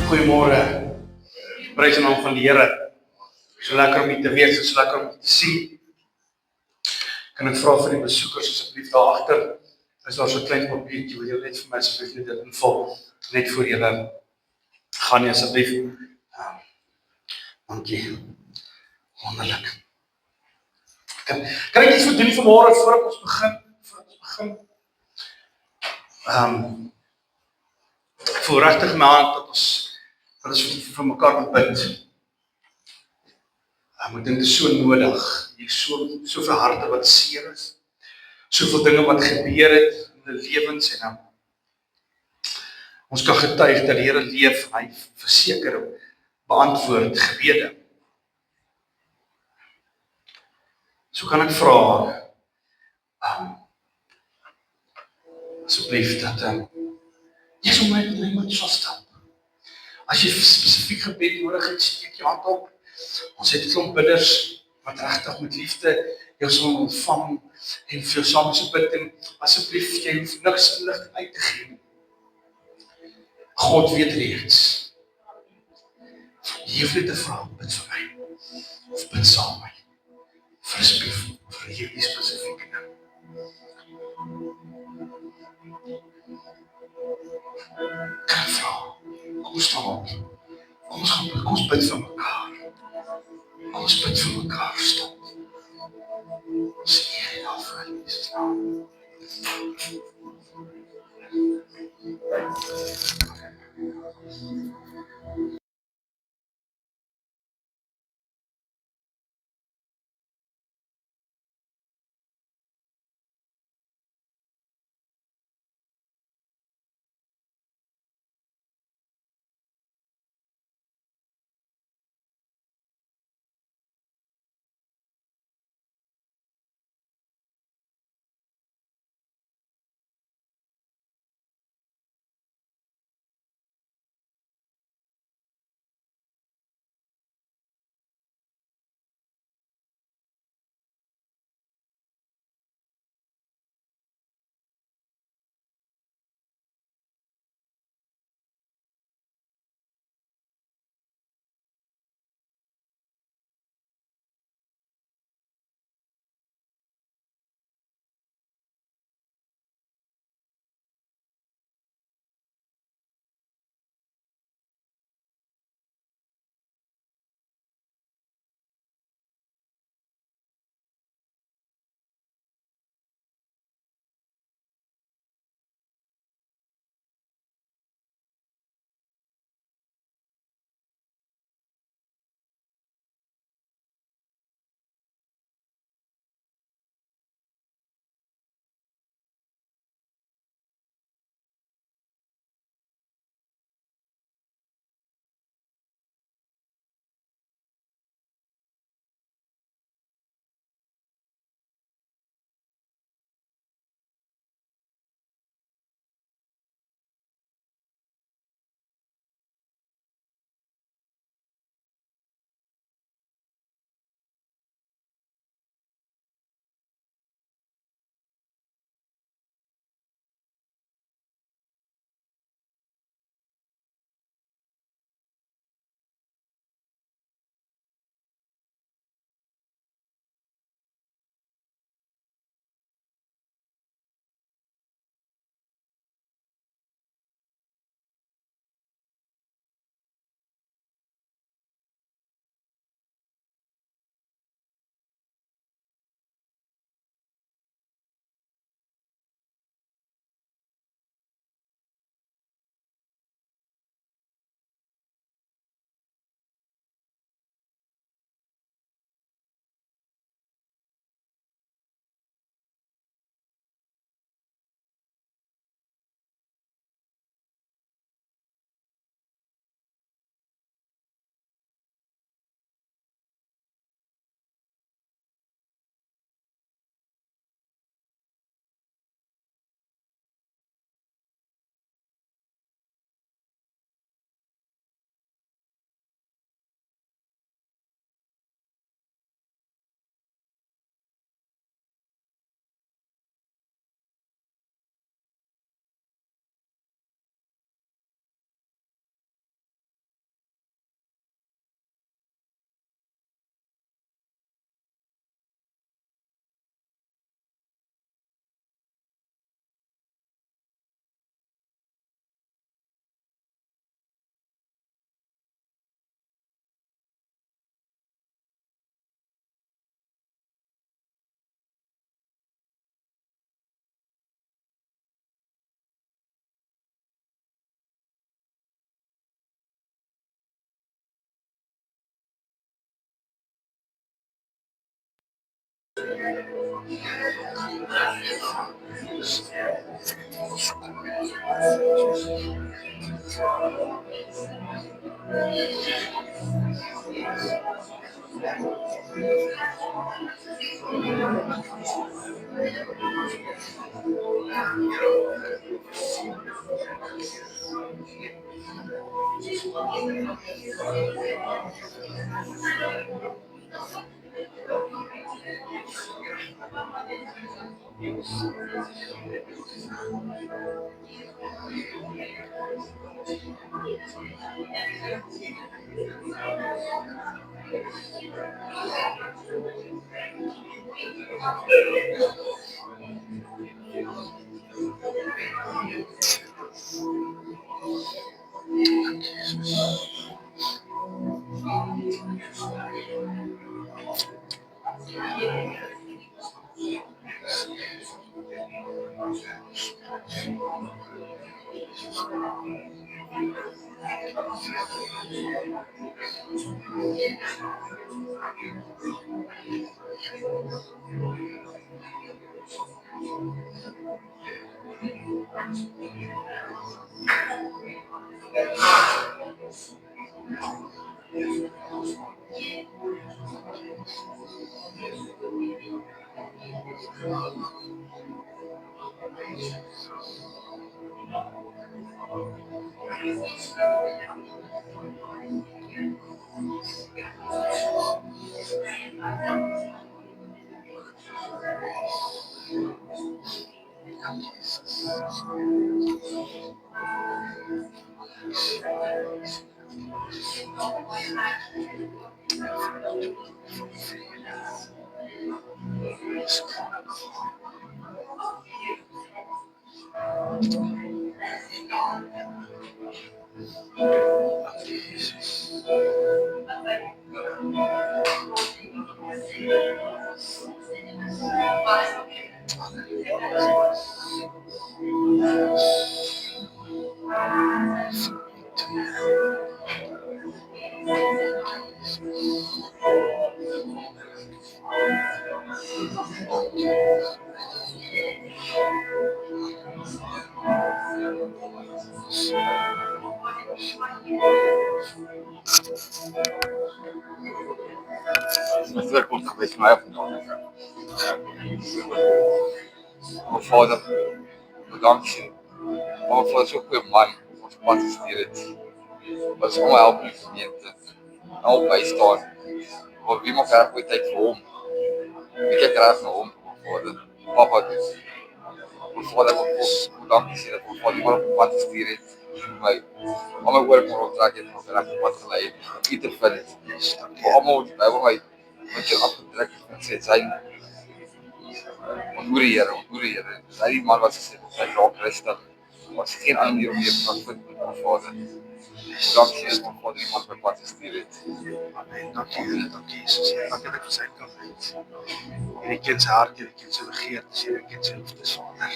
Goeiemôre, prys in naam van die Here. So lekker om u te weet, so lekker om u te sien. Kan ek vra vir die besoekers asseblief daar agter, is daar so 'n klein papiertjie, wil julle net vir my asseblief net dit invul, net voor julle gaan nie asseblief. Dankie, wonderlik. Kan ek iets vir doen vanmôre voordat ons begin? Ek voel regtig my hand dat ons vir mekaar moet bid. Ek dink dit is so nodig. Hier is soveel harte wat seer is. Soveel dinge wat gebeur het in hulle lewens en ons kan getuig dat die Here leef, hy verseker beantwoord gebede. So kan ek vra asseblief dat jy sal my moet sal stap. As jy spesifiek gebed nodig het, steek jou hand op. Ons het 'n klomp bidders wat regtig met liefde jou sal ontvang en vir jou saam sal bid en asseblief jy hoef niks lig uit te gee. God weet reeds. Jy hoef net te vra, bid vir my. Of bid saam met my. Vir hierdie spesifieke ding. Kan ek vra? Kom ons staan op. Kom ons bid vir mekaar. Kom ons bid vir mekaar, stop. Sê jy nou vir Jesus naam. Natuurlijk komt geweest mij af en toe. Mijn vader, bedankt je. Maar mijn vader is ook weer man. Ons pad is dit. Wat is allemaal helpen in de gemeente. Al bijstaan. Maar wie mag graag weer tijd voor hom? Ik kijk graag naar hom, mijn vader. Papa dus. Mijn vader heeft ook bedankt je dat mijn vader maar op het pad gestuurd heeft. Maar allemaal werk maar opdracht heeft nog graag op het pad geleid. Ieder vindt. Maar allemaal die Bijbel mij. Wat je afgetrekt heeft zijn. Ontmoet die Here. Sy die man wat sy raak rustig. Was geen ander manier om hier te kan vind met my vader. Dankie Jesus, my vader die man my pad gestuur het. Amen. Dankie Here, dankie Jesus. Dankie dat ek vir sy kan weet. Hierdie kind se hart, hierdie kind se begeertes, hierdie kind se liefdes, Vader.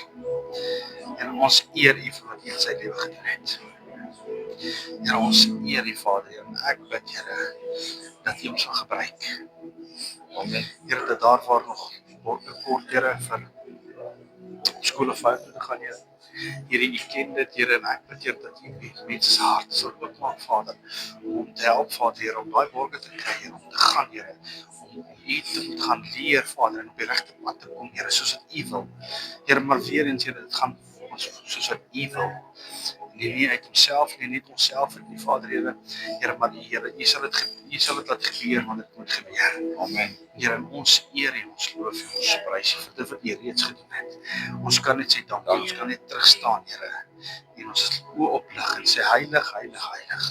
En ons eer U vir wat U in sy lewe gedoen het. Here, ons eer U Vader, en ek bid Here dat U ons sal gebruik. Amen. Here, dat daar waar nog kort Here vir skole foute te gaan, Here. Here, U ken dit, Here, en ek bid Here dat U mense se harte sal oopmaak, Vader, om te help, Vader, Here, om daai borge te kry, Here, om te gaan, Here, om U te moet gaan leer, Vader, en op die regte pad te kom, Here, soos wat U wil. Here, maar weer eens, Here, dit gaan soos wat U wil. Nie uit homself, nie net onsself nie, Vader, Here. Here, maar Here, U sal dit laat gebeur, want dit moet gebeur. Amen. Here, en ons eer en ons loof en ons prys vir dit wat U reeds gedoen het. Ons kan net sê dankie, ons kan net terugstaan, Here. En ons oë oplig en sê heilig, heilig, heilig.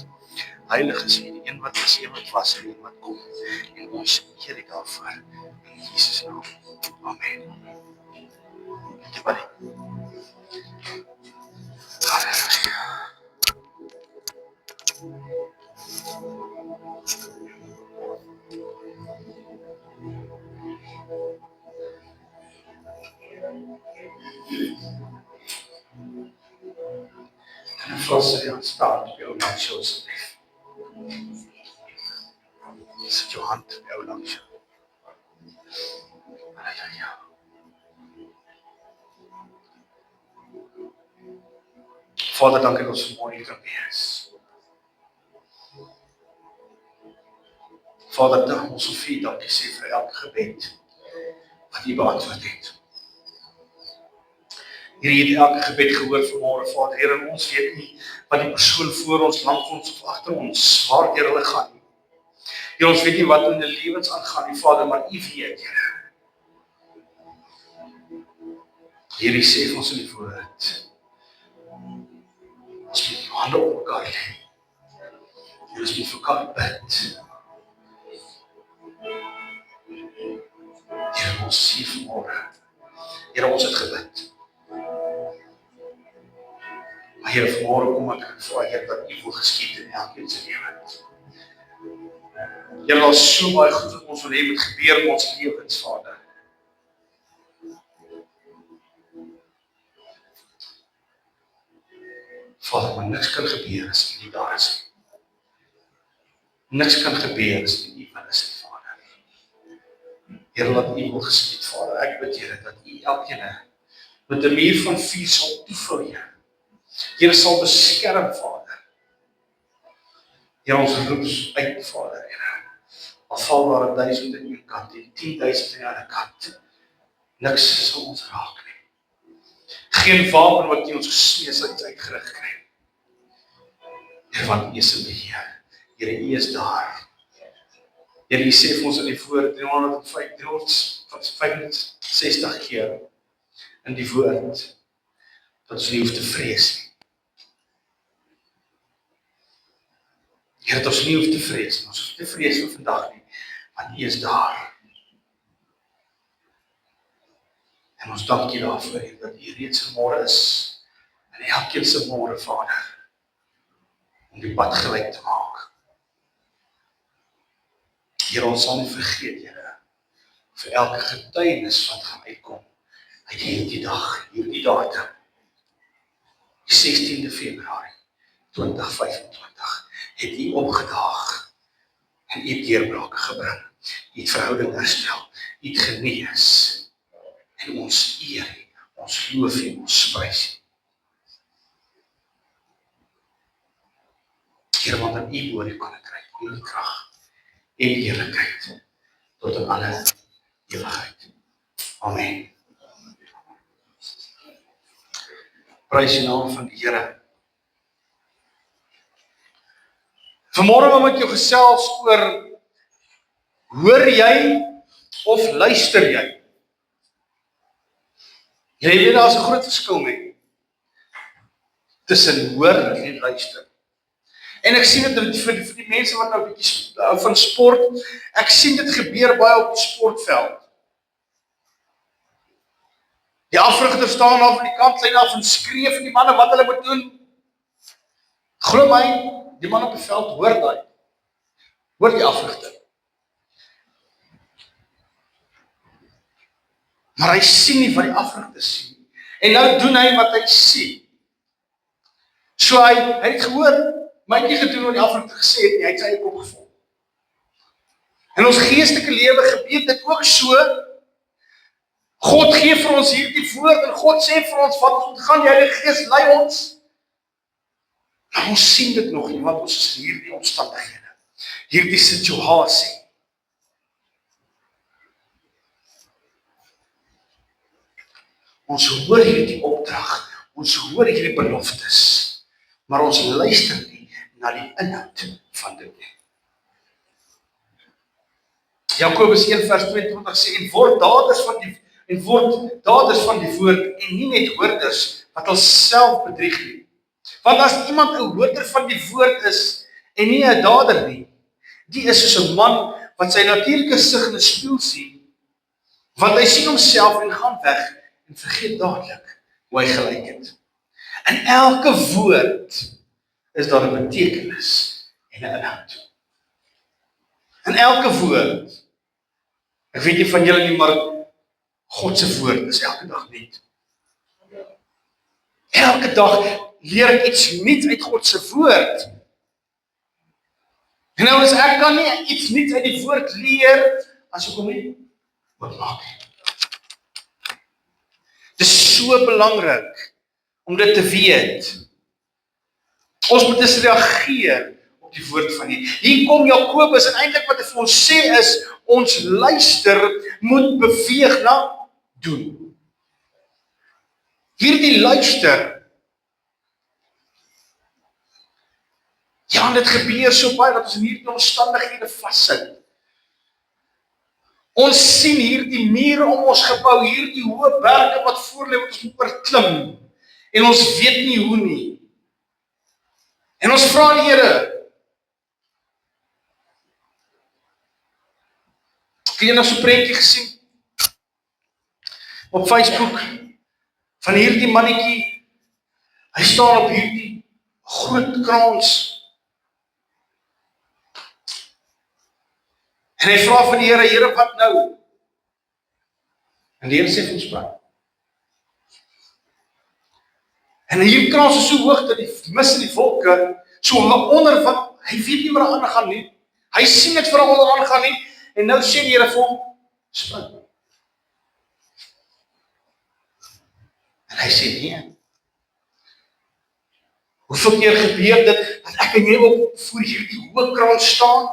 Heilig is U, die een wat is, een wat was en een wat kom. En ons eer U daarvoor. In Jesus naam. Amen. Dankie, buddy. Halleluja. En vast aan staan op jou langs jou asseblief. Sit jou hand op jou langs jou. Ja. Vader, dankie dat ons vanmôre hier kan wees. Vader, dank ons Sofie, dankie sê vir elke gebed wat U beantwoord het. Here, jy het elke gebed gehoor vanmôre, Vader. Here, en ons weet nie wat die persoon voor ons, langs ons of agter ons, waartoe hulle gaan nie. Here, ons weet nie wat in hulle lewens aangaan nie, Vader, maar U weet, Here. Here, U sê vir ons in die woord, ons moet hande op mekaar lê. Here, ons moet vir mekaar bid. Here, ons sê vanmôre, Here, ons het gebid. Maar Here, vanmôre kom ek en vra, Here, dat U wil geskied in elkeen se lewe. Here, daar is so baie goed wat ons wil hê moet gebeur in ons lewens, Vader. Vader, maar niks kan gebeur as U nie daar is nie. Niks kan gebeur as U nie wil is nie, Vader. Here, laat U wil geskied, Vader. Ek bid, Here, dat U elkeen met 'n muur van vuur sal toevul, Here. Here sal beskerm, Vader. Here, ons roep uit, Vader, Here. Al val daar 1000 aan een kant en 10.000 aan die ander kant. Niks sal ons raak nie. Geen wapen wat U ons gesmee sal iets uitgerig kry. Here, want U is in beheer. Here, U is daar. Here, U sê vir ons in die woord 365 keer in die woord dat ons nie hoef te vrees nie. Here, dat ons nie hoef te vrees nie. Ons hoef nie te vrees vir vandag nie, want U is daar. En ons dank U daarvoor, Here, dat U reeds vanmôre is, en elkeen se môre, Vader, om die pad gelyk te maak. Here, ons sal nie vergeet, Here, vir elke getuienis wat gaan uitkom, uit hierdie dag, hierdie datum, die 16de Februarie 2025, het U opgedaag, en U het deurbrake gebring, U het verhouding herstel, U het genees, en ons eer, ons loof en ons prys. Here, want aan U behoort die koninkryk, en die krag, en die heerlikheid, tot in alle ewigheid. Amen. Prys die naam van die Here. Vanmôre wil ek met jou gesels oor, hoor jy of luister jy? Jy weet, daar is 'n groot verskil mee tussen hoor en luister. En ek sien dit vir die mense wat nou 'n bietjie hou van sport, ek sien dit gebeur baie op die sportveld. Die afrigters staan daar van die kantlyn af en skree vir die manne wat hulle moet doen. Glo my, die man op die veld hoor daai. Hoor die afrigter. Maar hy sien nie wat die afrigter sien nie. En nou doen hy wat hy sien. So hy het gehoor, maar hy het nie gedoen wat die afrigter gesê het nie, hy het sy kop gevolg. In ons geestelike lewe gebeur dit ook so. God gee vir ons hierdie woord en God sê vir ons wat ons moet gaan, die Heilige Gees lei ons. Maar ons sien dit nog nie, want ons is in hierdie omstandighede, hierdie situasie. Ons hoor hierdie opdrag, ons hoor hierdie beloftes, maar ons luister nie na die inhoud van dit nie. Jakobus 1 vers 22 sê, en word daders van die woord, en nie net hoorders, wat hulself bedrieg nie. Want as iemand 'n hoorder van die woord is, en nie 'n dader nie, die is soos 'n man, wat sy natuurlike sig in 'n spieël sien, want hy sien homself en gaan weg, en vergeet dadelik hoe hy gelyk het. In elke woord is daar 'n betekenis en 'n inhoud. In elke woord. Ek weet nie van julle nie, maar God se woord is elke dag nuut. Elke dag leer ek iets nuuts uit God se woord. En nou as ek kan nie iets nuuts uit die woord leer, as ek hom nie oopmaak nie. Dit is so belangrik om dit te weet. Ons moet dus reageer op die woord van hier. Hier kom Jakobus en eintlik wat hy vir ons sê is, ons luister moet beweeg na doen. Hierdie luister, ja, en dit gebeur so baie dat ons in hierdie omstandighede vassit. Ons sien hierdie mure om ons gebou, hierdie hoë berge wat voor lê wat ons moet oorklim, en ons weet nie hoe nie. En ons vra die Here, het jy nou so 'n prentjie gesien op Facebook van hierdie mannetjie, hy staan op hierdie groot kraans en hy vra van die Here, Here, wat nou? En die Here sê vir ons praat. En hierdie kraans is so hoog dat die mis in die wolke so onder wat, hy weet nie wat daar aangaan nie. Hy sien dit vir hom wat aangaan nie. En nou sê die Here vir hom, spring. En hy sê nee. Hoeveel keer gebeur dit, dat ek en jy op voor hierdie hoë kraans staan?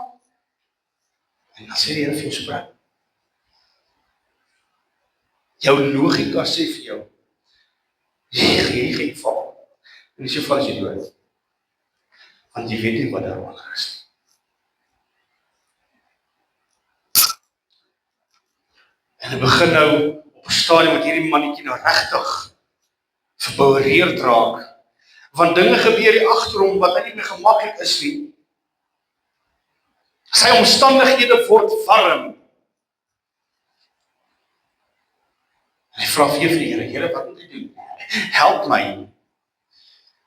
En dan sê die Here vir jou, spring. Jou logika sê vir jou, jy gaan val. En dis jou val as jy dood. Want jy weet nie wat daaronder is nie. En hy begin nou op 'n stadium met hierdie mannetjie nou regtig verboureerd raak. Want dinge gebeur hier agter hom wat nie meer gemaklik is nie. Sy omstandighede word warm. En hy vra vir die Here, Here, wat moet ek doen? Help my.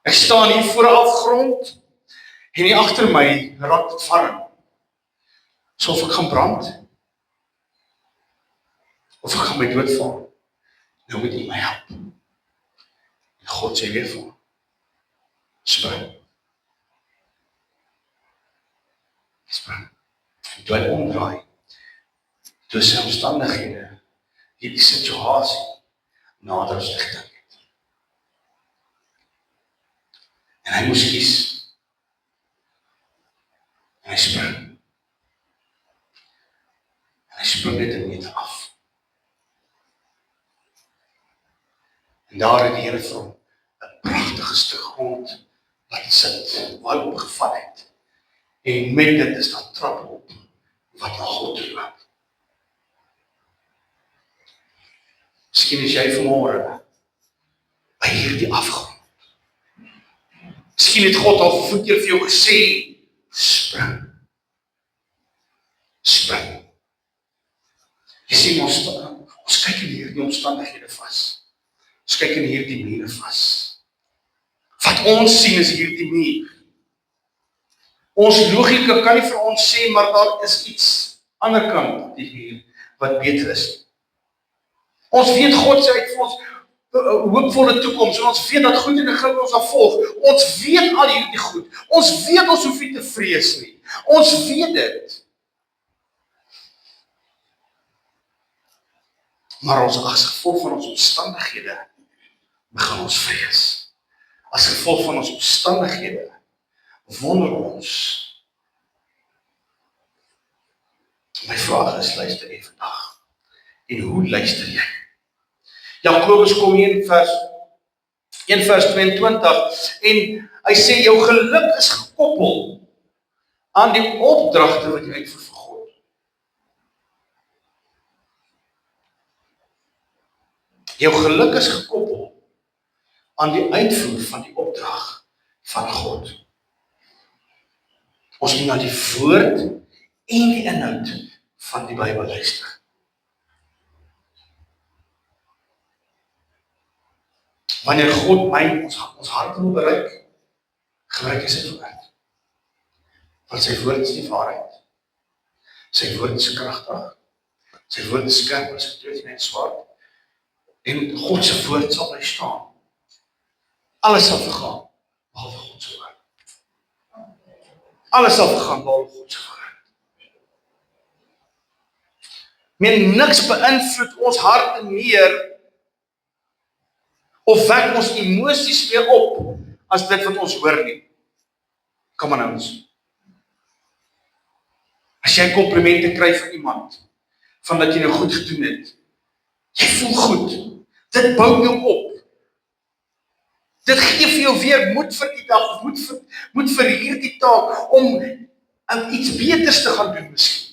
Ek staan hier voor 'n afgrond en hier agter my raak dit warm. So of ek gaan brand of ek gaan my dood val. Nou moet jy my help. En God sê weer vir hom, spring. Spring. En toe hy omdraai, toe sy omstandighede, hierdie situasie nader as gedink het. En hy moes kies. En hy spring. En hy spring net 'n meter af. En daar het die Here vir hom 'n pragtige stuk grond wat sit, waar hy opgeval het. En met dit is daar trap op, wat na God toe loop. Miskien is jy vanmôre by hierdie afgrond. Miskien het God al vir keer vir jou gesê, spring. Spring. Jy sien ons kyk in hierdie omstandighede vas. Ons kyk in hierdie mure vas. Wat ons sien is hierdie muur. Ons logika kan nie vir ons sê, maar daar is iets aan die ander kant die muur wat beter is. Ons weet God sê uit vir ons 'n hoopvolle toekoms en ons weet dat goed en guns ons sal volg. Ons weet al hierdie goed. Ons weet ons hoef nie te vrees nie. Ons weet dit. Maar ons as gevolg van ons omstandighede begin ons vrees. As gevolg van ons omstandighede wonder ons. My vraag is, luister jy vandag? En hoe luister jy? Jakobus kom hier in vers 22 en hy sê jou geluk is gekoppel aan die opdragte wat jy uitvoer vir God. Jou geluk is gekoppel aan die uitvoer van die opdrag van God. Ons moet na die woord en die inhoud van die Bybel luister. Wanneer God ons hart wil bereik, gebruik hy sy woord. Want sy woord is die waarheid. Sy woord is kragtig. Sy woord is skerp as 'n tweesnede swaard. En God se woord sal bly staan. Alles sal vergaan, behalwe God se woord. Alles sal vergaan, behalwe God se woord. Niks beïnvloed ons harte meer Of wek ons emosies weer op, as dit wat ons hoor nie. Kom aan ons. As jy komplimente kry van iemand, van dat jy nou goed gedoen het, jy voel goed, dit bou jou op. Dit gee vir jou weer moed vir die dag, moed vir hierdie taak, om iets beters te gaan doen miskien.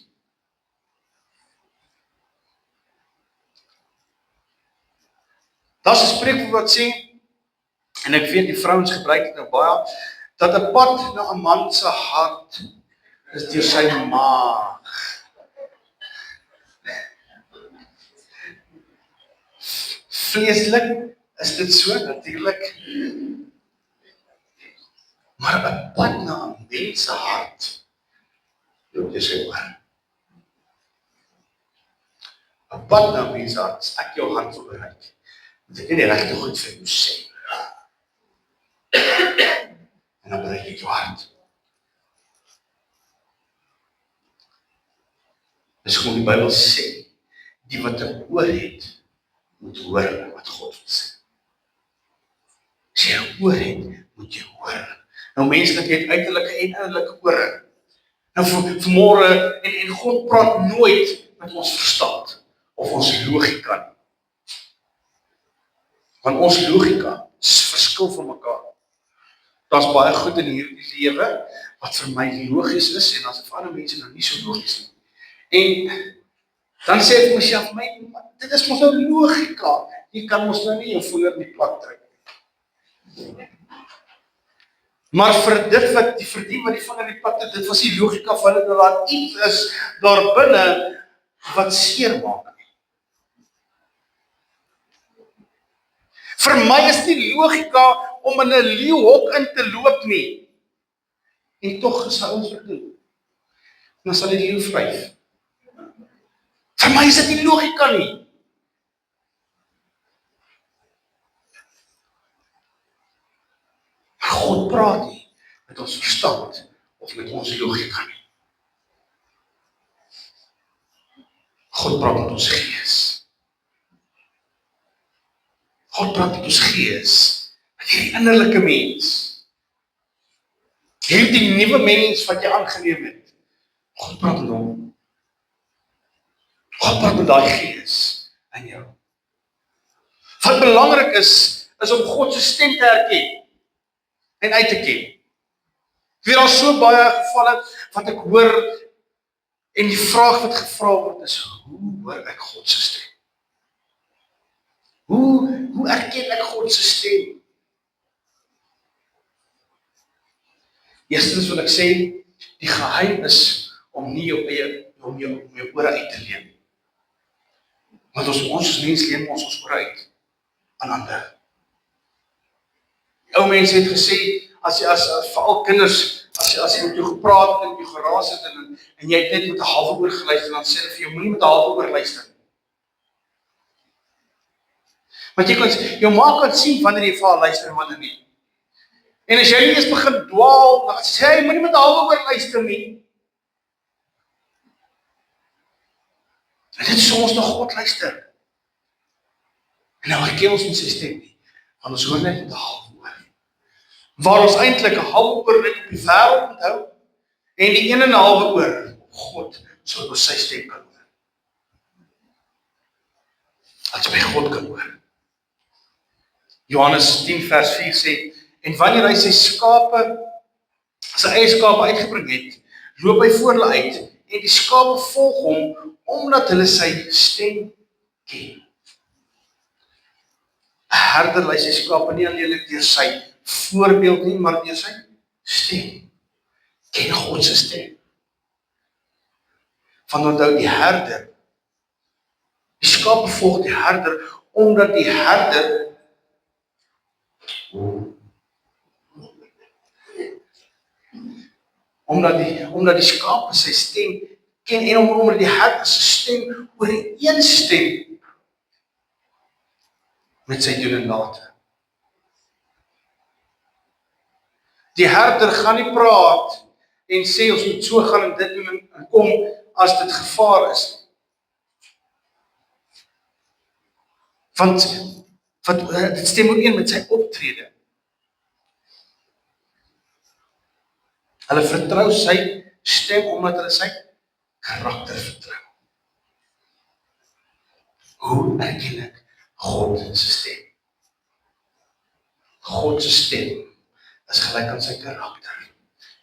Daar's 'n spreekwoord wat sê, en ek weet die vrouens gebruik dit nou baie, dat 'n pad na 'n man se hart is deur sy maag. Vleeslik is dit so natuurlik, maar 'n pad na 'n mens se hart, loop jy sy oor. 'n pad na 'n mens se hart, as ek jou hart wil bereik, moet ek nie die regte goed vir jou sê. En dan bereik ek jou hart. Dis gewoon die Bybel sê, die wat 'n oor het, moet hoor wat God wil sê. As jy 'n oor het, moet jy hoor. Nou menslik het uiterlike en innerlike ore. Nou vanmôre, en God praat nooit met ons verstand, of ons logika nie. Want ons logika is verskil van mekaar. Daar's baie goed in hierdie lewe, wat vir my logies is, en as vir ander mense nou nie so logies nie. En dan sê ek myself, dit is mos nou logika. Jy kan mos nou nie jou vinger in die plak trek. Maar vir die wat die vinger in die plak trek, dit was die logika van dit, dat daar iets is daar binne wat seer maak. Vir my is die logika om in 'n leeuhok in te loop nie. En tog gesou ons doen. Dan sal die leeu vryf. Vir my is dit nie logika nie. Maar God praat nie met ons verstand of met ons logika nie. God praat met ons gees. God praat met ons gees, met hierdie innerlike mens. Hierdie nuwe mens wat jy aangeneem het. God praat met hom. God praat met daai gees in jou. Wat belangrik is om God se stem te herken en uit te ken. Ek weet daar so baie gevalle wat ek hoor, en die vraag wat gevra word is, hoe hoor ek God se stem? Hoe erken ek God se stem? Eerstens wil ek sê, die geheim is om nie om jou ore uit te leen. Want ons mens leen ons ore uit aan ander. Ou mense het gesê, as veral kinders, as jy met jou gepraat het en jy geraas het en jy het net met 'n halwe oor geluister, dan sê hulle vir jou, moenie met 'n halwe oor luister. Want jou ma kan sien wanneer jy vir haar luister en wanneer nie. En as jy nie eens begin dwaal, dan sê hy, moenie met 'n halwe oor luister nie. En dit is soms na God luister. En nou herken ons nie sy stem nie, want ons hoor net met 'n halwe oor. Waar ons eintlik 'n halwe oor net op die wêreld moet hou, en die 1,5 oor op God, sodat ons sy stem kan hoor. As jy by God kan hoor. Johannes 10 vers 4 sê, en wanneer hy sy eie skape uitgebring het, loop hy voor hulle uit, en die skape volg hom, omdat hulle sy stem ken. 'n Herder lei sy skape nie alleenlik deur sy voorbeeld nie, maar deur sy stem. Ken God se stem. Van onthou die herder, die skape volg die herder, omdat die herder omdat die skape sy stem ken, en omdat die herder sy stem ooreenstem met sy doen en late. Die herder gaan nie praat en sê ons moet so gaan en dit doen en kom as dit gevaar is. Want Dit stem ooreen met sy optrede. Hulle vertrou sy stem omdat hulle sy karakter vertrou. Hoe erken ek God se stem? God se stem is gelyk aan sy karakter.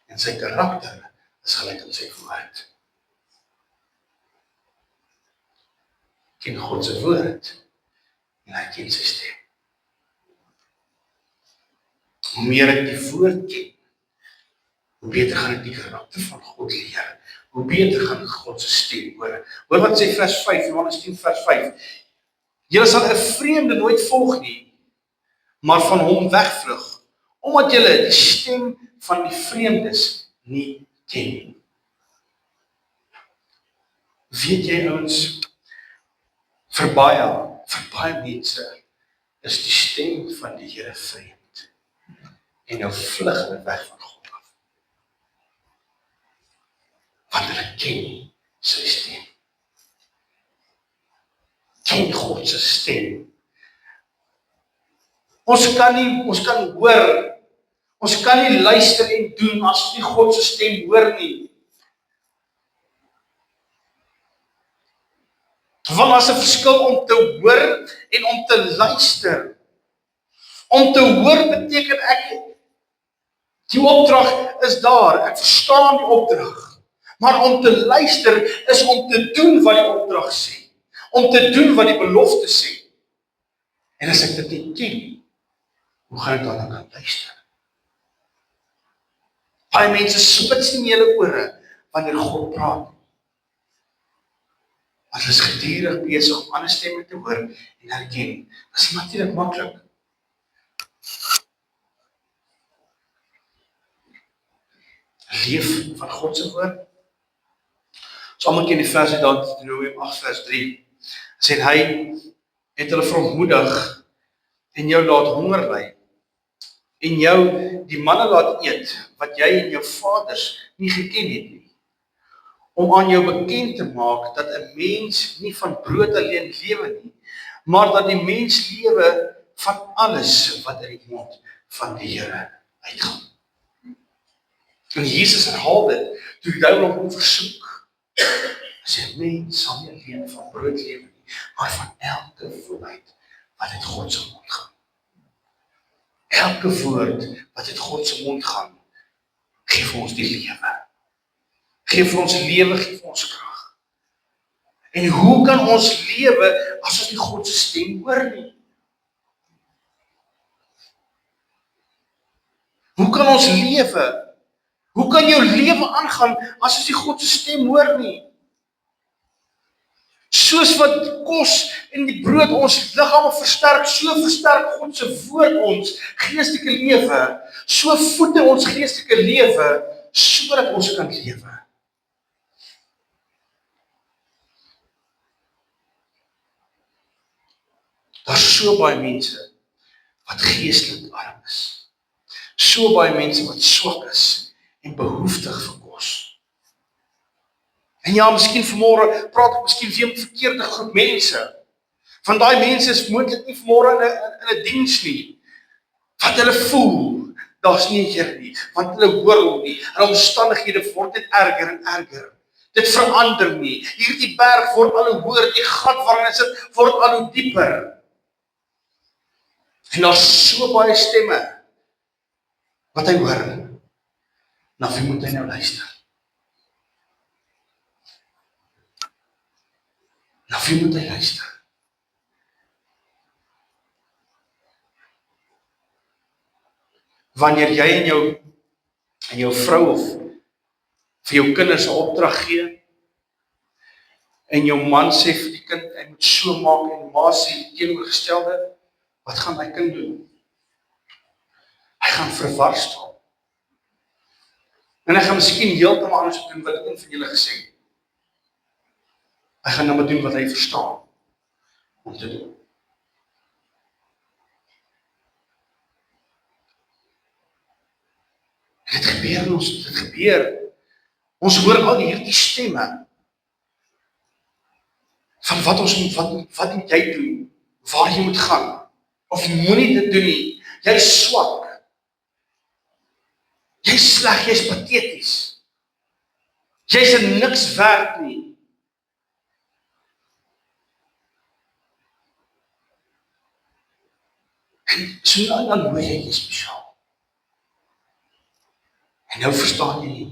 En sy karakter is gelyk aan sy woord. Ken God se woord en hy ken sy stem. Hoe meer ek die woord ken, hoe beter gaan ek die karakter van God leer. Hoe beter gaan ek God se stem hoor. Hoor wat sê vers 5, Johannes 10 vers 5. Julle sal 'n vreemde nooit volg nie, maar van hom wegvlug, omdat julle die stem van die vreemdes nie ken nie. Weet jy ouens, vir baie mense is die stem van die Here vreemd. En nou vlug hulle weg van God af. Want hulle ken nie sy stem. Ken God se stem. Ons kan hoor, ons kan nie luister en doen as nie God se stem hoor nie. Want daar's 'n verskil om te hoor en om te luister. Om te hoor beteken die opdrag is daar, ek verstaan die opdrag. Maar om te luister is om te doen wat die opdrag sê. Om te doen wat die belofte sê. En as ek dit nie ken, hoe gaan ek dan kan luister? Baie mense spits nie hulle ore wanneer God praat. Maar hulle is gedurig besig om ander stemme te hoor en herken. Dit is natuurlik maklik. Leef van God se woord. So almal ken die vers uit Deuteronomium 8 vers 3. Sê hy het hulle verontmoedig en jou laat honger ly en jou die manne laat eet wat jy en jou vaders nie geken het nie. Om aan jou bekend te maak dat 'n mens nie van brood alleen lewe nie, maar dat die mens lewe van alles wat uit die mond van die Here uitgaan. En Jesus herhaal dit toe die duiwel hom versoek. Hy sê, mens sal nie alleen van brood lewe nie, maar van elke woord wat uit God se mond gaan. Elke woord wat uit God se mond gaan, gee vir ons die lewe. Gee vir ons lewe, gee vir ons krag. En hoe kan ons lewe as ons nie God se stem hoor nie? Hoe kan ons lewe? Hoe kan jou lewe aangaan as ons nie God se stem hoor nie? Soos wat kos en die brood ons liggame versterk, so versterk God se woord ons geestelike lewe. So voed ons geestelike lewe sodat ons kan lewe. Daar's so baie mense wat geestelik arm is. So baie mense wat swak is en behoeftig vir kos. En ja, miskien vanmôre praat ek miskien weer met verkeerde groep mense. Van daai mense is moontlik nie vanmôre in 'n diens nie. Wat hulle voel, daar's nie 'n Here nie, want hulle hoor hom nie. En omstandighede word net erger en erger. Dit verander nie. Hierdie berg word al hoe hoër, die gat waarin hy sit word al hoe dieper. En daar's so baie stemme wat hy hoor. Na wie moet hy nou luister? Na wie moet hy luister? Wanneer jy en jou vrou of vir jou kinders 'n opdrag gee, en jou man sê vir die kind, hy moet so maak en ma sê die teenoorgestelde, wat gaan my kind doen? Hy gaan verwar staan. En hy gaan miskien heeltemal anders doen wat een van julle gesê het. Hy gaan nou maar doen wat hy verstaan om te doen. En dit gebeur in ons, dit gebeur. Ons hoor al hierdie stemme van wat moet jy doen, waar jy moet gaan. of moenie dit doen nie. Jy's swak. Jy's sleg, jy's pateties. Jy's er niks werd nie. En so dan hoor jy spesiaal. En nou verstaan jy nie.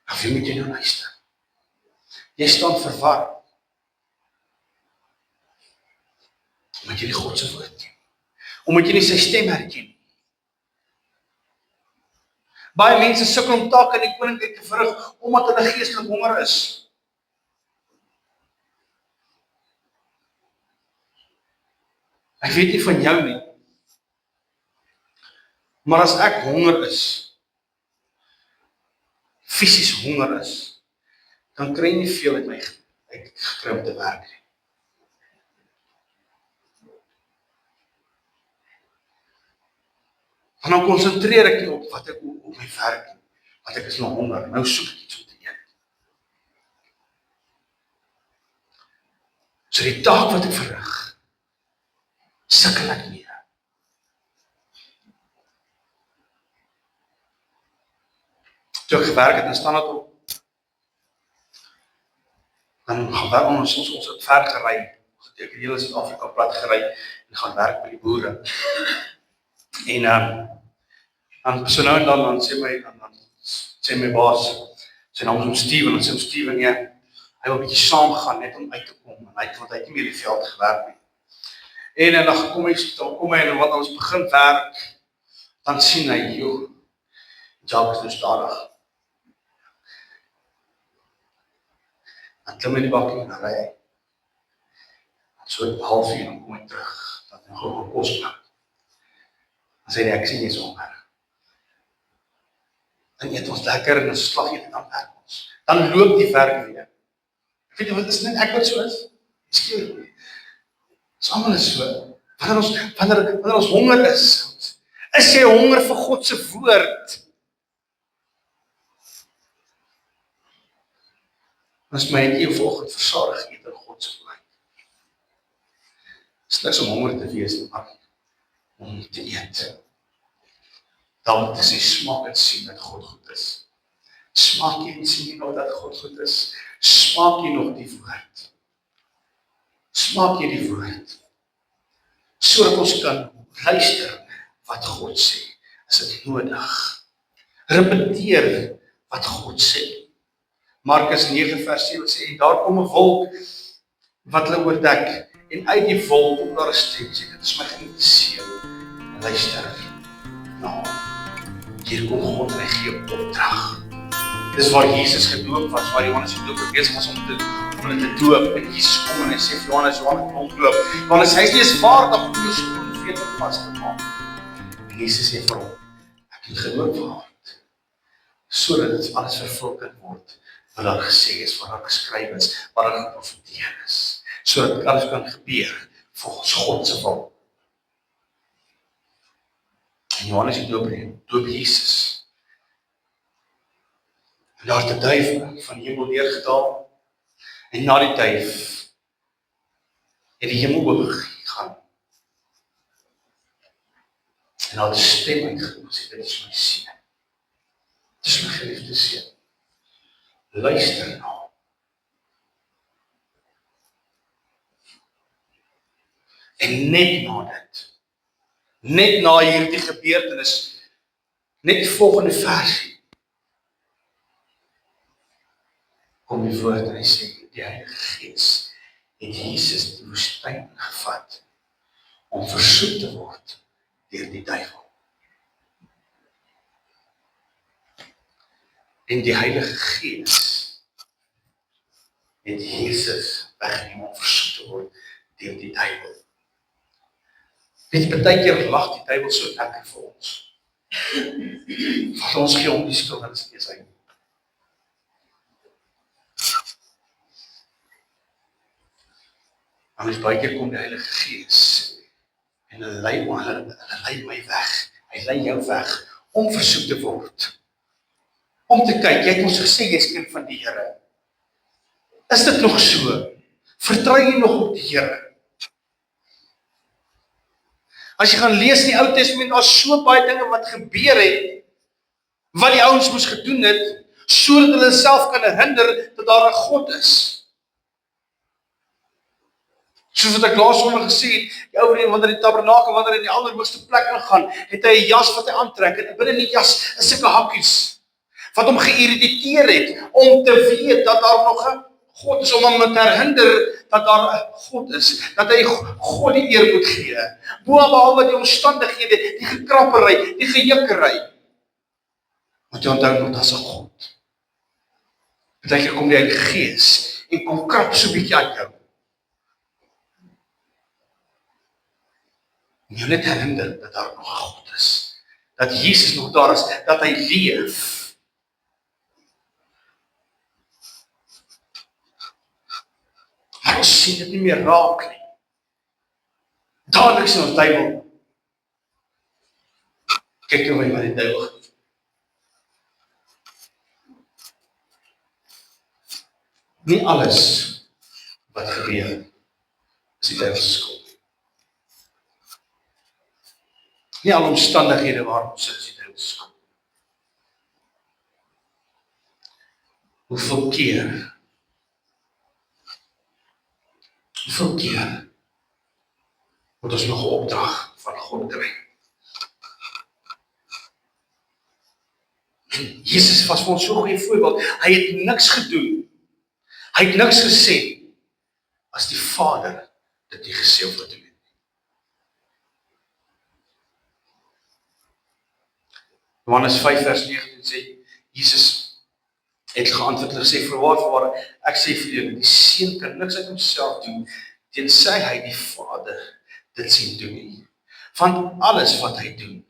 Na wie moet jy nou luister? Jy staan verwar. Omdat jy nie God se woord ken. Omdat jy nie sy stem herken nie. Baie mense sukkel om take in die koninkryk te verrig, omdat hulle geestelik honger is. Ek weet nie van jou nie. Maar as ek honger is, fisies honger is, dan kry jy nie veel uit my gekry om te werk nie. En dan konsentreer ek nie op wat ek op my werk nie, want ek is nou honger, nou soek ek iets om te eet. So die taak wat ek verrig, sukkel ek nie. Toe ek gewerk het, dan staan het op. Dan gaan werk ons het ver gery. Ons het ek hele Suid-Afrika plat gery en gaan werk by die boere. En dan so nou en dan sê my baas, sy naam is om Steven, en sê om Steven, ja, hy wil 'n bietjie saam gaan net om uit te kom, en want hy het nie meer die veld gewerk nie. En dan kom hy en wat ons begin werk, dan sien hy, joh, job is nou stadig. Dan klim hy die bakkie en dan ry hy. So 'n halfuur dan kom hy terug, dat hy nog kos maak. Dan sê hy, ek sien jy is honger. Dan eet ons lekker en ons slag eet en dan werk ons. Dan loop die werk weer. Ek weet nie wat is net ek wat so is. Skielik. Ons almal is so. Wanneer ons honger is jy honger vir God se woord? As my en jy vanoggend versadig eet in God se woord. Dis niks om honger te wees, maar om te eet. Dan is die smaak en sien dat God goed is. Smaak jy en sien jy nog dat God goed is? Smaak jy nog die woord? Smaak jy die woord? Sodat ons kan luister wat God sê. Is dit nodig? Repeteer wat God sê. Markus 9 vers 7 sê, en daar kom 'n wolk wat hulle oordek, en uit die wolk kom daar 'n stem sê, dit is my geliefde seun, luister na hom. Hier kom God en hy gee opdrag. Dis waar Jesus gedoop was, waar Johannes die doper besig was om hulle te doop, en Jesus kom en hy sê vir Johannes ontloop. Johannes, hy is nie eens vaardig om jou skoen en veter vas te maak. En Jesus sê vir hom, ek het gedoop word, sodat dit alles vervul kan word, wat daar gesê is, wat daar geskryf is, wat daar geprofeteer is, sodat alles kan gebeur volgens God se wil. En Johannes die doop Jesus. En daar het 'n duif van die hemel neergedaal, en na die duif het die hemel oopgegaan. En daar het 'n stem uitgeroep, sê, dit is my seun. Dit is my geliefde seun. Luister na hom. En net na dit, net na hierdie gebeurtenis, net die volgende versie, kom die woord en hy sê, die Heilige Gees het Jesus die woestyn gevat om versoek te word deur die duiwel. En die Heilige Gees het Jesus weggeneem om versoek te word deur die duiwel. Weet jy, baie keer lag die duiwel so lekker vir ons. Want ons gee hom die skuld dat dit nie sy nie. Maar baie keer kom die Heilige Gees en hy lei my weg. Hy lei jou weg om versoek te word. Om te kyk, jy het ons gesê jy is kind van die Here. Is dit nog so? Vertrou jy nog op die Here? As jy gaan lees in die Ou Testament, daar's so baie dinge wat gebeur het, wat die ouens moes gedoen het, sodat hulle self kan herinner dat daar 'n God is. Soos wat ek laas onder gesê het, die ou vriend, wanneer die tabernakel, wanneer hy in die allerhoogste plek ingaan, het hy 'n jas wat hy aantrek, en binne die jas is sulke hakkies, wat hom geïrriteer het, om te weet dat daar nog 'n God is, om hom te herinner dat daar 'n God is, dat hy God die eer moet gee, behalwe die omstandighede, die gekrappery, die gejikkery, moet jy onthou dat daar's 'n God. Partykeer kom die Heilige Gees, en kom krap so 'n bietjie aan jou, en jy net herinner dat daar nog 'n God is, dat Jesus nog daar is, dat hy leef. Maar ons sien dit nie meer raak nie. Daagliks in ons Bybel. Kyk hoe wat die duiwel doen. Nie alles wat gebeur is die duiwel se skuld. Nie alle omstandighede waar ons sit is die duiwel se skuld. Hoeveel keer moet ons nog 'n opdrag van God kry? En Jesus was vir ons so 'n goeie voorbeeld. Hy het niks gedoen. Hy het niks gesê as die Vader dit nie gesê of wat doen het. Johannes 5 vers 19 sê, Jesus het geantwoord en gesê, voorwaar, ek sê vir julle, die seun kan niks uit homself doen, tensy hy die Vader dit sien doen nie. Want alles wat hy doen,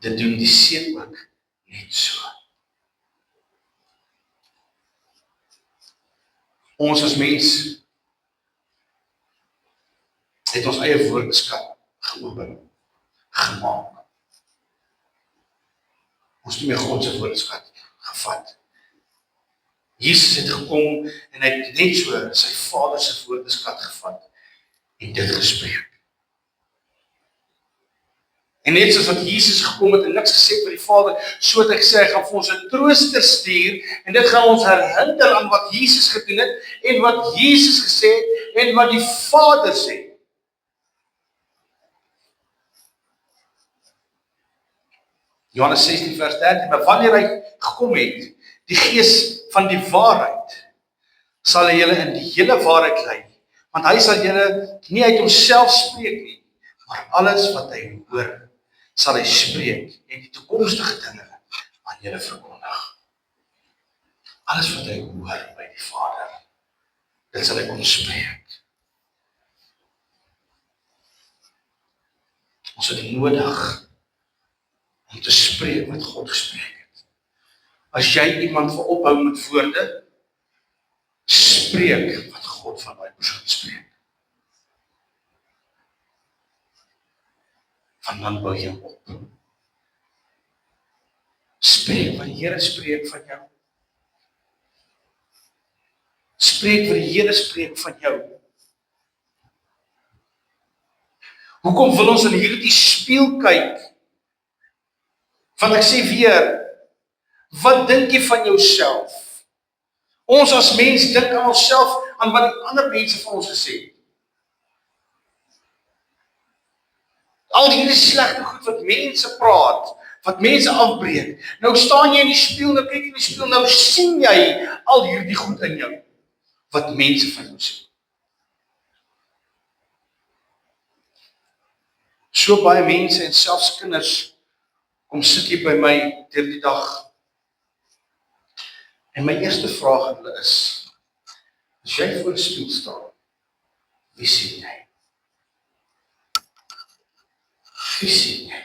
dit doen die seun ook net so. Ons as mens het ons eie woordeskat geopen, gemaak. Ons het nie meer God se woordeskat gevat. Jesus het gekom en hy het net so sy Vader se woordeskat gevat en dit gespreek. En net soos wat Jesus gekom het en niks gesê vir die Vader, so het hy gesê, hy gaan vir ons 'n trooster stuur, en dit gaan ons herinner aan wat Jesus gedoen het, en wat Jesus gesê het, en wat die Vader sê. Johannes 16 vers 13, maar wanneer hy gekom het, die Gees van die waarheid, sal hy julle in die hele waarheid lei, want hy sal julle nie uit homself spreek nie, maar alles wat hy hoor, sal hy spreek en die toekomstige dinge aan julle verkondig. Alles wat hy hoor by die Vader, dit sal hy ontspreek. Ons het nodig om te spreek wat God gespreek het. As jy iemand wil ophou met woorde, spreek wat God van daai persoon spreek. Van dan bou jy op. Spreek wat die Here spreek van jou. Spreek wat die Here spreek van jou. Hoekom wil ons in hierdie spieël kyk? Want ek sê weer, wat dink jy van jouself? Ons as mens dink aan onsself, aan wat die ander mense van ons gesê het. Al hierdie slegte goed wat mense praat, wat mense afbreek. Nou staan jy in die spieël, nou kyk jy in die spieël, nou sien jy al hierdie goed in jou, wat mense van jou sê. So baie mense en selfs kinders kom sit hier by my deur die dag. En my eerste vraag aan hulle is, as jy voor 'n spieël staan, wie sien jy? Wie sien jy?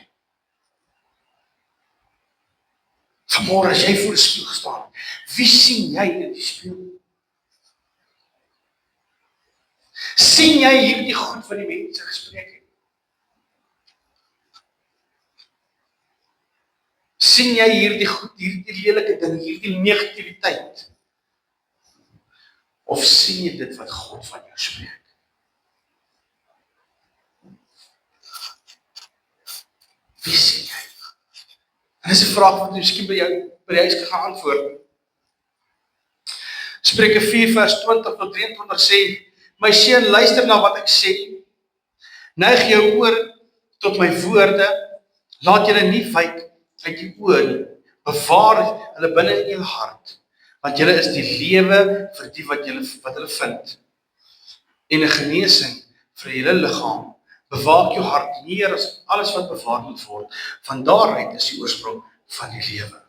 Vanmôre as jy voor 'n spieël staan, wie sien jy in die spieël? Sien jy hierdie goed wat die mense gespreek het? Sien jy hierdie goed, hierdie lelike ding, hierdie negativiteit? Of sien jy dit wat God van jou spreek? En dis 'n vraag wat jy miskien by die huis kan gaan antwoord. Spreuke 4 vers 20 tot 23 sê, my seun, luister na wat ek sê, neig jou oor tot my woorde, laat julle nie wyk uit die oor nie, bewaar hulle binne in jou hart, want julle is die lewe vir die wat hulle vind, en 'n genesing vir julle liggaam. Bewaak jou hart meer as alles wat bewaar moet word, van daaruit is die oorsprong van die lewe.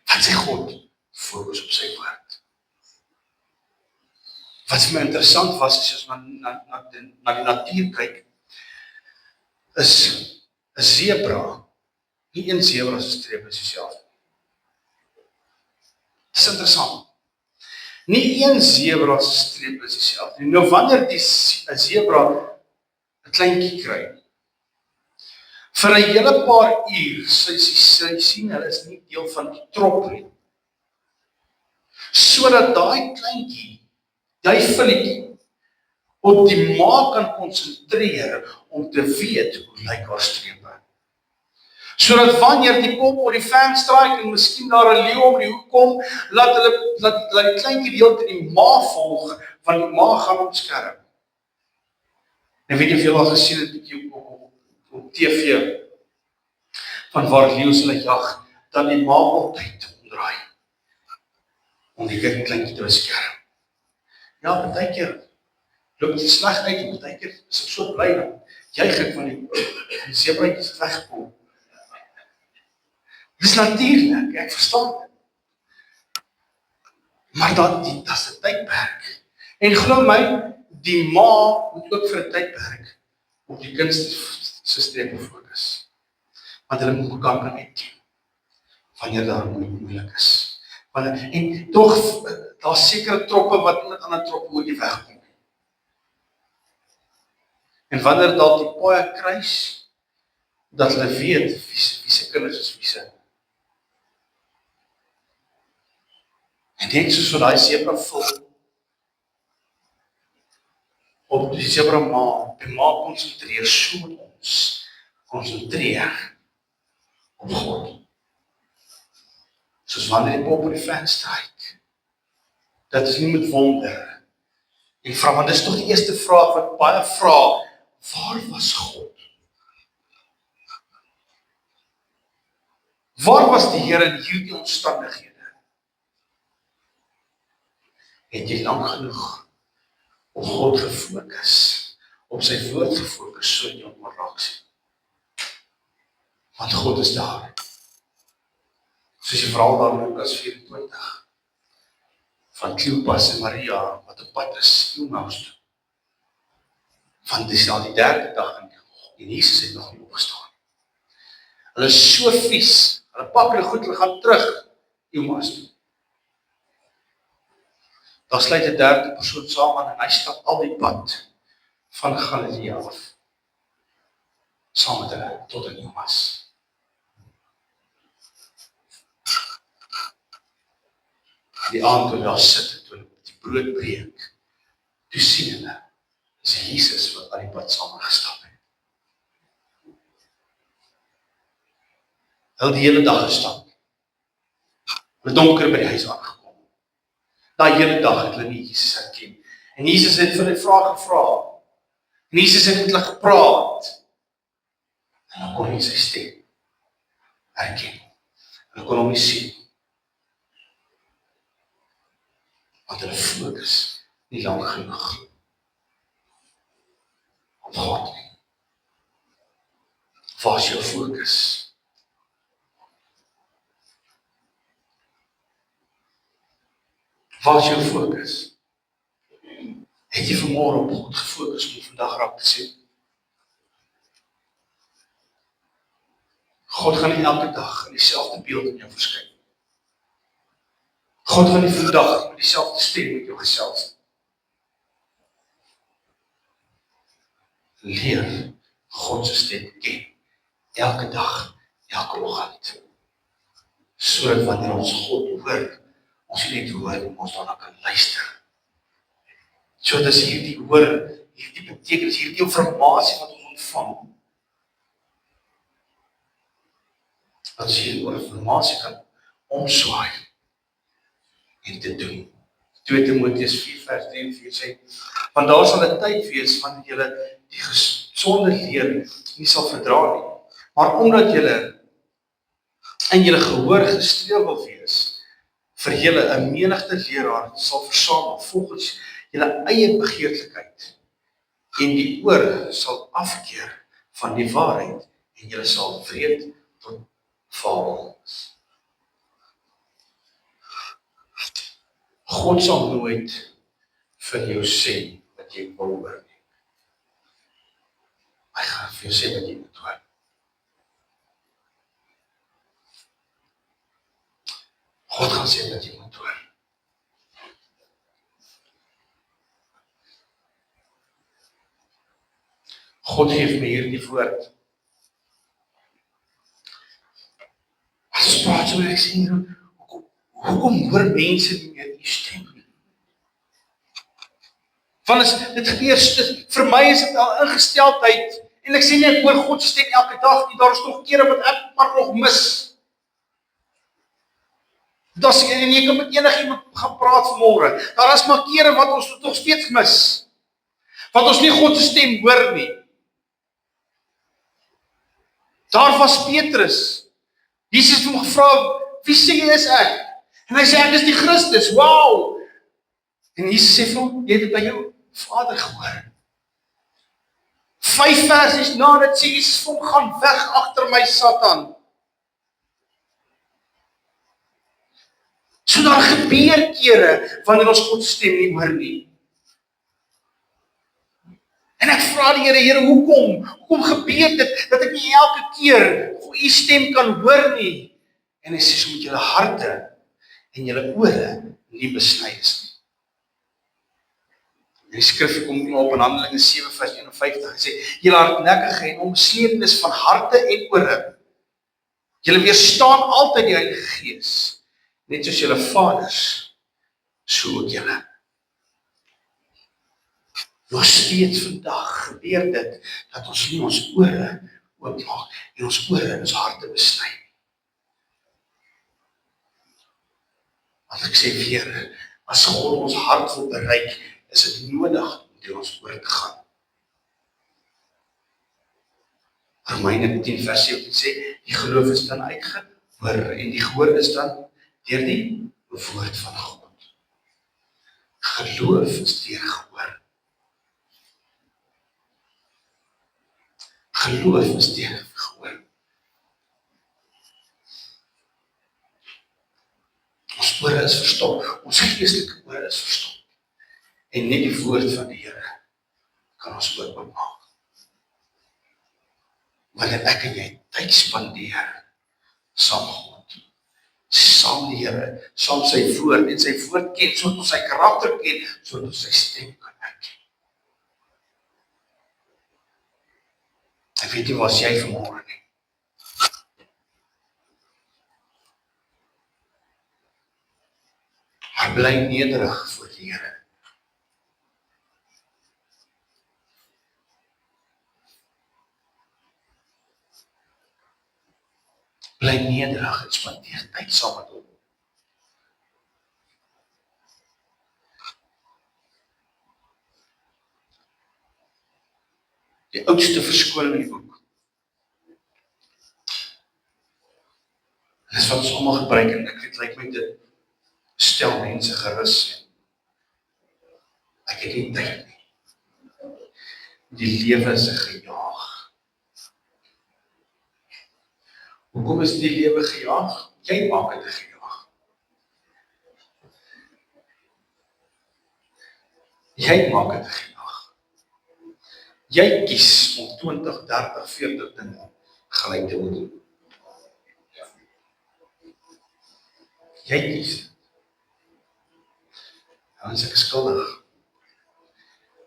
Wat sê God? Fokus op sy woord. Wat vir my interessant was, as ons na die natuur kyk, is 'n zebra, nie een zebra se streep is dieselfde. Dis interessant. Nie een zebra se streep is dieselfde. Nou wanneer 'n zebra 'n kleintjie kry, vir 'n hele paar uur, sy sien hulle is nie deel van die trop nie, sodat daai kleintjie, die filletjie, op die ma kan konsentreer om te weet hoe lyk haar strepe. Sodat wanneer die pop op die vang straik en miskien daar 'n leeu om die hoek kom, laat die kleintjie die hele tyd die ma volg, want die ma gaan hom skerm. En weet jy of jy al gesien het op TV, van waar leeu's hulle jag, dan die ma altyd omdraai, om die kleintjie te beskerm. Ja, partykeer loop dit sleg uit, en partykeer is ek so bly dan, juig ek van die zebraatjies het weggekom. Dis natuurlik, ek verstaan dit. Maar dat is 'n tydperk. En glo my, die ma moet ook vir 'n tydperk op die kind se strepe fokus. Want hulle moet mekaar kan uitken, wanneer daar moeilik is. En tog, daar sekere troppe wat met ander troppe moet nie wegkom. En wanneer daar die paaie kruis, dat hulle weet wie se kinders is wie se. En net soos wat daai zebra vul, op die zebra ma, die ma konsentreer, so met ons konsentreer op God. Soos wanneer die pop op die vang straik, dat is nie met wonder en vra, want dis tog die eerste vraag wat baie vra, waar was God? Waar was die Here in hierdie omstandighede? Het jy lank genoeg op God gefokus, op sy woord gefokus, so jy hom raak sien? Want God is daar. Soos die verhaal daar in Lukas 24, van Kleopas en Maria, wat op pad is, Emmaus toe. Want dit is na die 3de dag en Jesus het nog nie opgestaan. Hulle is so vies, hulle pak hulle goed, hulle gaan terug, Emmaus toe. Daar sluit 'n 3de persoon saam aan en hy stap al die pad van Galilea af, saam met hulle tot in Emmaus. Die aand toe daar sit, toe die brood breek, toe sien hulle, is Jesus wat al die pad saam gestap het. Hulle die hele dag gestap. Hulle donker by die huis aangekom. Daai hele dag het hulle nie Jesus herken. En Jesus het vir hulle vrae gevra. En Jesus het met hulle gepraat. En dan kon hulle sy stem herken. Hulle kon hom nie sien. Want hulle fokus nie lang genoeg op God nie. Waar is jou fokus? Waar is jou fokus? Het jy vanmôre op God gefokus om vandag raak te sien? God gaan nie elke dag in dieselfde beeld in jou verskyn. God gaan nie vandag met dieselfde stem met jou gesels. Leer God se stem ken. Elke dag, elke oggend. Sodat wanneer ons God hoor, ons nie net hoor, ons daarna kan luister. So dis hierdie hoor, hierdie betekenis, hierdie informasie wat ons ontvang. dat jy oor informasie kan omswaai en te doen. 2 Timoteus 4 vers 3 en 4 sê, want daar sal 'n tyd wees wanneer julle die gesonde leer nie sal verdra nie, maar omdat julle in julle gehoor gestreel wil wees, vir julle 'n menigte leraar sal versamel volgens julle eie begeerlikheid, en die oor sal afkeer van die waarheid, en julle sal wreed tot fabels. God sal nooit vir jou sê wat jy wil hoor nie. Hy gaan vir jou sê wat jy moet hoor. God gaan sê wat jy moet hoor. God gee my hierdie woord. As ons praat so, ek sê, hoekom hoor mense nie meer die stem nie? Want as dit gebeur, vir my is dit al ingesteldheid, en ek sê nie, ek hoor God se stem elke dag nie, daar is nog kere wat ek maar nog mis. En jy kan met enigiemand gaan praat vanmôre, daar is maar kere wat ons nog steeds mis, wat ons nie God se stem hoor nie. Daar was Petrus, Jesus het hom gevra, wie sê jy is ek? En hy sê, ek is die Christus, wow! En Jesus sê vir hom, jy het dit by jou Vader gehoor. 5 versies nadat sê Jesus vir hom, gaan weg agter my Satan. So daar gebeur kere, wanneer ons God se stem nie hoor nie. En ek vra die Here, hoekom gebeur dit, dat ek nie elke keer vir u stem kan hoor nie? En hy sê, so moet julle harte en julle ore nie besny is nie. Die skrif kom op in Handelinge 7 vers 51, hy sê, julle hardnekkige en onbesledenis van harte en ore, julle weerstaan altyd die Heilige Gees, net soos julle vaders, so ook julle. Nog steeds vandag gebeur dit, dat ons nie ons ore oopmaak, en ons ore en ons harte besny. Want ek sê weer, as God ons hart wil bereik, is dit nodig om deur ons oor te gaan. Romeine 10 vers 17 sê, die geloof is dan uitgehoor, en die gehoor is dan deur die woord van God. Geloof is deur gehoor. Geloof is deur gehoor. Ons ore is verstop, ons geestelike ore is verstop. En net die woord van die Here kan ons oopmaak. Wanneer ek en jy tyd spandeer saam met God, saam die Here, saam sy woord en sy woord ken, sodat ons sy karakter ken, sodat ons sy stem kan ken. Ek weet nie waar jy vanmôre nie. Maar bly nederig voor die Here. Bly nederig en spandeer tyd saam met hom. Die oudste verskoning in die boek. Dis wat ons almal gebruik, en ek weet, lyk my dit stel mense gerus. Ek het nie tyd nie. Die lewe is 'n gejaag. Hoekom is die lewe gejaag? Jy maak dit 'n gejaag. Jy maak dit 'n gejaag. Jy kies om 20, 30, 40 dinge gelyk te moet doen. Jy kies. Anders ek skuldig.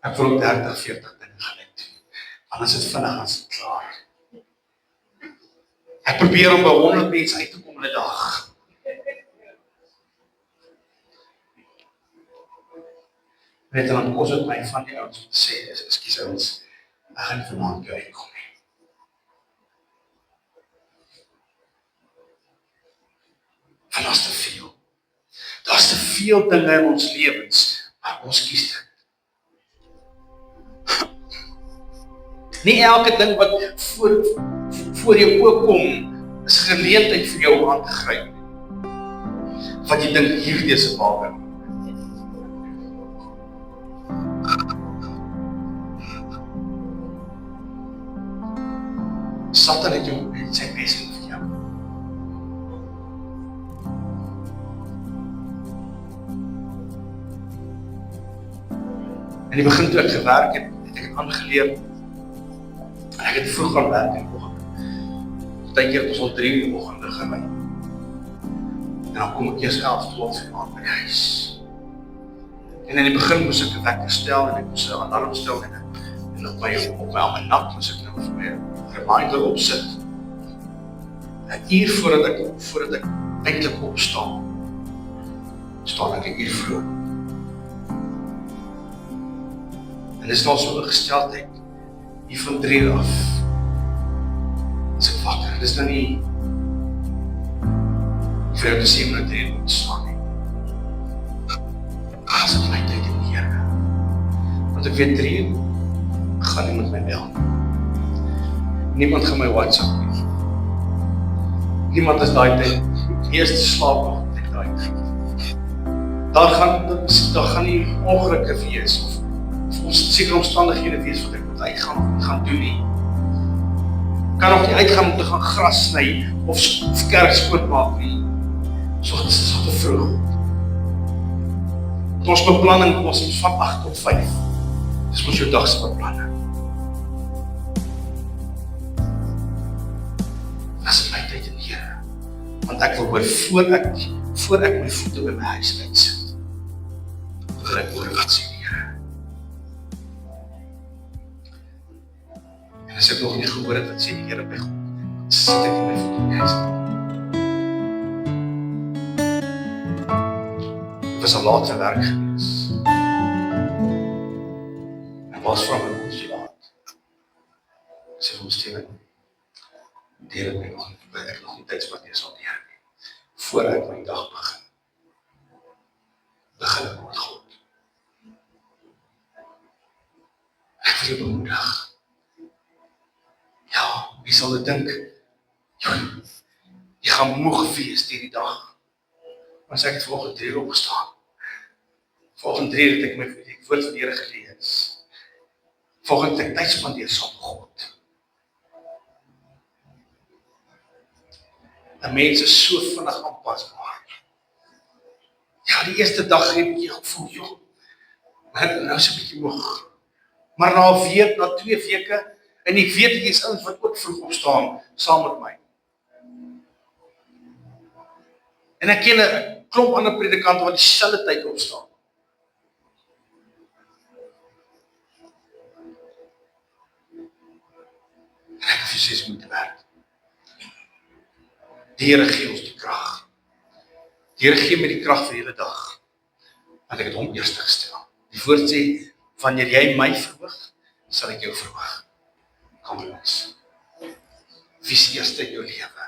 Ek wil ook 30, 40 dinge gelyk doen. Anders is dit vinnig as dit klaar. Ek probeer om by 100 mense uit te kom in 'n dag. Weet jy, dan kos dit my van die ouens om te sê, ekskuus ouens, ek gaan nie vanaand by uitkom nie. Want daar's te veel. Daar's te veel dinge in ons lewens, maar ons kies dit. Nie elke ding wat voor jou oop kom, is 'n geleentheid vir jou om aan te gryp. Want jy dink hierdie is 'n wapen. Satan het jou met sy besin vir jou. In die begin toe ek gewerk het, het ek aangeleer. En ek het vroeg gaan werk in die oggend. Partykeer het ons al 3 uur in die oggende gery. En dan kom ek eers 11, 12 uur aan by die huis. En in die begin moes ek 'n wekker stel en ek moes 'n alarm stel en op my almanak moes ek nou vir my 'n reminder opsit. 'n uur voordat ek eintlik opstaan, staan ek 'n uur vroeg. En dit is nou so 'n gesteldheid hier van 3 uur af. As ek wakker, dit is nou nie vir jou te sê om na 3 uur moet staan nie. As ek my tyd in die Here. Want ek weet 3 uur gaan niemand my bel. Niemand gaan my WhatsApp nie. Niemand is daai tyd eerste slaap nog net daai tyd. Daar gaan nie ongelukke wees of sekere omstandighede wees wat ek moet gaan doen nie. Kan nog nie uitgaan om te gaan gras sny of kerk skoonmaak nie. So dit is te vroeg. Ons beplanning was van 8 tot 5. Dis ons jou dag se beplanning. Dis my tyd in die Here. Want ek wil hoor voor ek my voete by my huis uitsit. Wil ek hoor wat sê die Here. En as ek nog nie gehoor het wat sê die Here by God, sit ek in my voete by my huis. Dit was 'n late werk gewees. En was van my ons laat. Sê vir my Steven, deel het my nog nie tydspadeer sal die Here nie. Voor ek my dag begin ek met God. Ek wil jou bemoedig. Ja, wie sal dit dink? Jy gaan moeg wees deur die dag. Want ek het vanoggend 3 uur opgestaan. Vanoggend 3 uur het ek my woord van die Here gelees. Vanoggend het ek tyd spandeer saam met God. 'n Mens is so vinnig aanpasbaar. Ja, die eerste dag het jy gevoel, joh, nou is 'n bietjie moeg. Maar na 'n week, na 2 weke, en ek weet ek is ouens wat ook vroeg opstaan, saam met my. En ek ken 'n klomp ander predikante wat dieselfde tyd opstaan. En ek het vir 6 minute werk. Die Here gee ons die krag. Die Here gee my die krag vir die hele dag. Want ek het hom eerste gestel. Die woord sê, wanneer jy my verhoog, sal ek jou verhoog. Kom ons. Wie is eerste in jou lewe?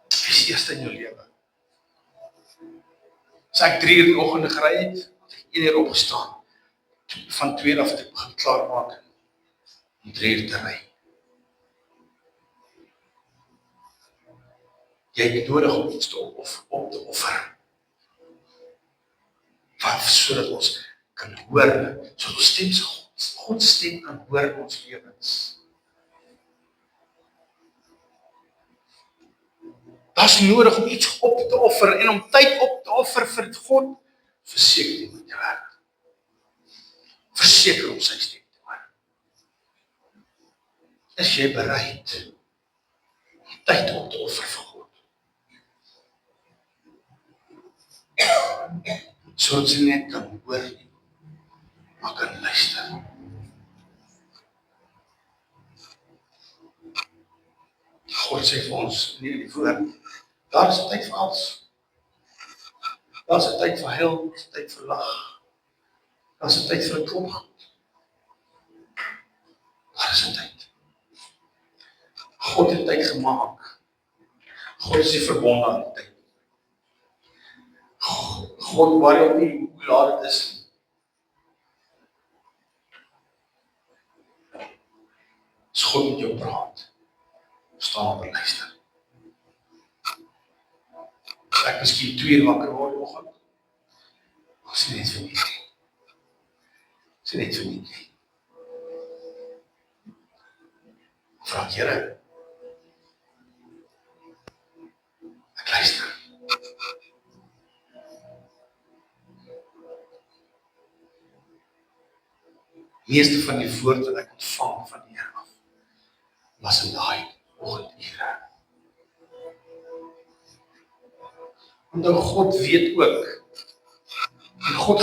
Wie is eerste in jou lewe? As ek 3 uur in die oggende gery het, het ek 1 uur opgestaan. Van 2 uur af het ek begin klaarmaak om 3 uur te ry. Jy het nodig om iets op te offer. Sodat ons kan hoor, sodat ons stem God se stem kan hoor in ons lewens. Daar's nodig om iets op te offer en om tyd op te offer vir God. Verseker jy moet werk. Verseker om sy stem te hoor. Is jy bereid om tyd op te offer vir God? Sodat sy net kan hoor nie, maar kan luister. God sê vir ons in die woord, daar is 'n tyd vir alles. Daar is 'n tyd vir huil, 'n tyd vir lag. Daar is 'n tyd vir 'n klomp goed. Daar is 'n tyd. God het tyd gemaak. God is die verbondenheid. God worry ook nie hoe laat dit is nie. As God met jou praat, staan op en luister. As ek miskien 2 uur wakker word die oggend, as jy net verniet nie. As jy net verniet nie. Vra ek, Here, ek luister. Meeste van die woord wat ek ontvang van die Here af, was in daai oggendure. Want God weet ook, en God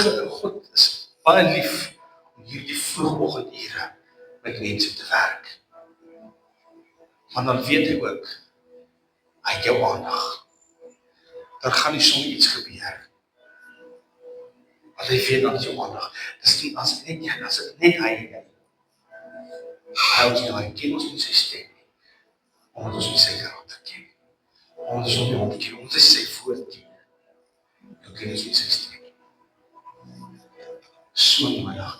is baie lief om hierdie vroegoggendure met mense te werk. Want dan weet hy ook, hy het jou aandag. Daar gaan nie sommer iets gebeur. Want hy weet dan is jou aandag. Dis nie as dit net hy en jy. Hy ons nie, hy ken ons nie sy stem nie. Omdat ons nie sy karakter ken. Omdat ons nie hom ken, omdat ons sy woord ken. Dan ken ons nie sy stem nie. So nodig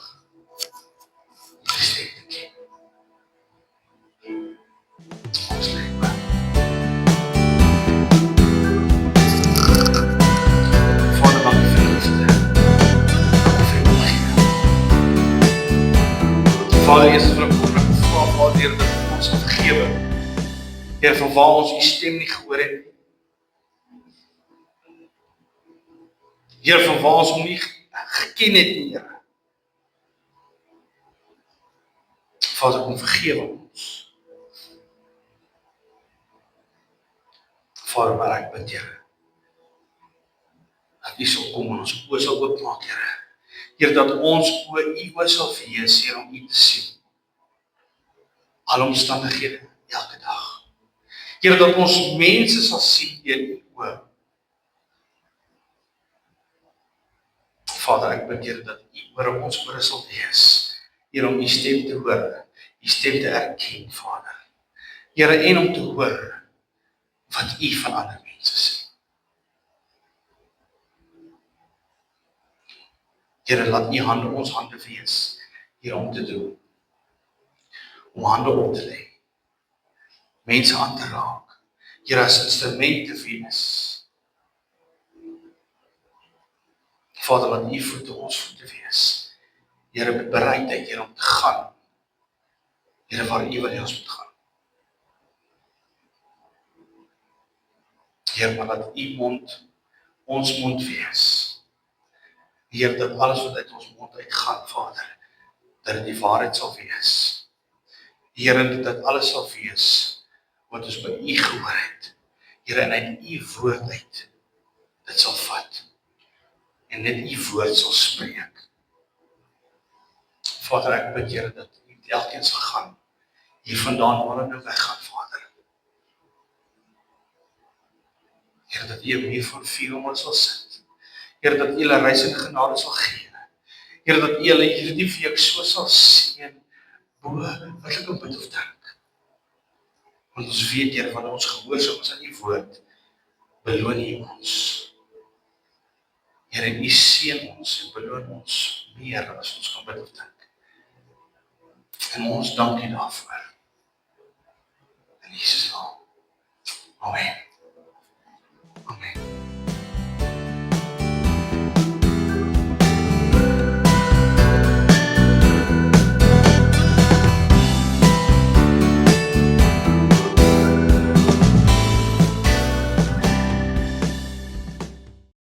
om sy stem te ken. Ons lewe. Vader, dankie vir liefde. Vir omgee. Vader, eerst vir ek vra, Vader, dat ons sal vergewe. Heer, van waar ons die stem nie gehoor het. Heer, van waar ons hom nie geken het nie, Heer. Vader, kom vergewe ons. Vader, maar ek bid, Heer, dat U sal kom en ons oë sal oopmaak, Heer. Heer, dat ons oë U oë sal wees, Heer, om U te sien. Alle omstandighede, elke dag. Heer, dat ons mense sal sien deur U oë. Vader, ek bid, Heer, dat U oor ons ore sal wees, Heer, om U stem te hoor, U stem te erken, Vader. Heer, en om te hoor wat U van ander mense sê. Heer, laat U hande ons hande wees, Heer, om te doen. Om hande op te lê. Mense aan te raak. Heer, as instrument te wees. Vader, laat U voete ons voete wees. Heer, bereidheid, Heer, om te gaan. Heer, waar U wil hê ons moet gaan. Heer, maar laat U mond, ons mond wees. Heer, dat alles wat uit ons mond uitgaan, Vader, dat dit die waarheid sal wees. Heer, en dat alles sal wees, wat ons by U gehoor het. Heer, en uit U woord uit, dit sal vat. En net U woord sal spreek. Vader, ek bid, Heer, dat U elkeen sal gaan, hier vandaan waar hulle weggaan, Vader. Heer, dat U 'n muur van vuur om ons sal sit. Heer, dat U hulle reisende genade sal gee. Heer, dat U hulle hierdie week so sal seën, bo wat ek kan bid of dink. Want ons weet, Heer, wanneer ons gehoorsaam is aan U woord, beloon U ons. Heer, en U seën ons en beloon ons meer as ons kan bid of dink. En ons dank U daarvoor. In Jesus naam. Amen. Amen.